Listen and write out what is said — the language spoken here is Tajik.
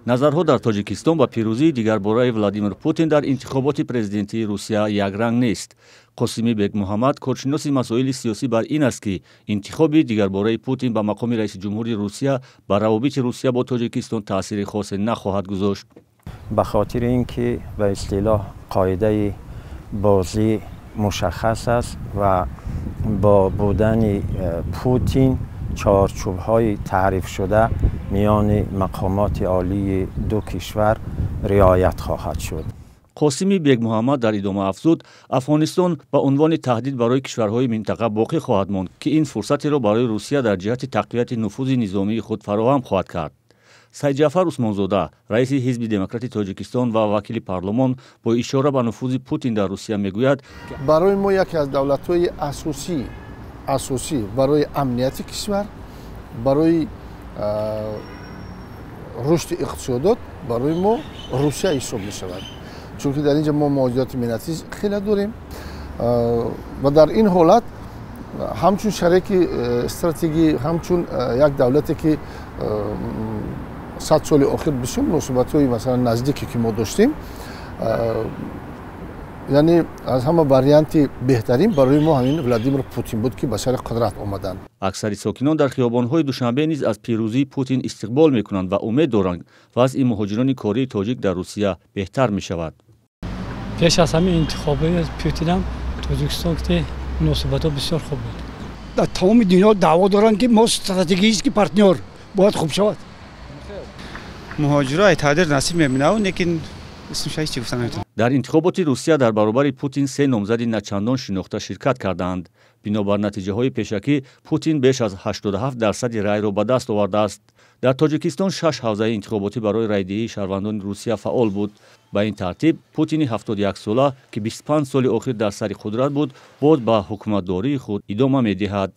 назарҳо дар тоҷикистон ба пирӯзии дигарбораи Владимир Путин дар интихоботи президентии Русия якранг нест. Қосимӣ Бегмуҳаммад, коршиноси масоили сиёсӣ, бар ин аст ки интихоби дигарбораи Путин ба мақоми раиси ҷумҳури Русия ба равобити Русия бо Тоҷикистон таъсири хосе нахоҳад гузошт. به خاطر اینکه به اصطلاح قاعده بازی مشخص است و با بودن پوتین چارچوب‌های تعریف شده میان مقامات عالی دو کشور رعایت خواهد شد. قاسمی بگمحمد در ادامه افزود افغانستان به عنوان تهدید برای کشورهای منطقه باقی خواهد ماند که این فرصتی را برای روسیه در جهت تقویت نفوذ نظامی خود فراهم خواهد کرد. Сайҷафар Усмонзода, раиси ҳизби демократи Тоҷикистон ва вакили парлумон, бо ишора ба нуфузи Путин дар Русия мегӯяд: барои мо яке аз давлатҳои асосӣ барои амнияти кишвар, барои рушди иқтисодот барои мо Русия ҳисоб мешавад. Чунки дар инҷа мо муҳоҷирати миннатӣ хеле дорем ва дар ин ҳолат ҳамчун шарики стратегӣ, ҳамчун як давлате ки 100 соли охир бисёр муносибатҳои масалан наздике ки мо доштем, яъне аз ҳама варианти беҳтарин барои мо ҳамин Владимир Путин буд ки ба сари қудрат омаданд. аксари сокинон дар хиёбонҳои Душанбе низ аз пирӯзии Путин истиқбол мекунанд ва умед доранд вазъи муҳоҷирони кории тоҷик дар Русия беҳтар мешавад. пеш аз ҳамин интихоби Путинам Тоҷикистон ки муносибатҳо бисёр хуб буд. дар тамоми дунё даъво доранд ки мо стратегический партнёр бояд хуб шавад. муҳоҷиро тағдир насиб мебинад, лекин исмшайчи гуфта наметавонад. дар интихоботи Русия дар баробари Путин се номзади начандон шинохта ширкат карданд. бинобар натиҷаҳои пешакӣ Путин беш аз 87% райро ба даст овардааст. дар Тоҷикистон 6 ҳавзаи интихоботӣ барои райдиҳии шаҳрвандони Русия фаъол буд. ба ин тартиб Путини 71-сола ки 25 соли охир дар сари қудрат буд, боз ба ҳукуматдории худ идома медиҳад.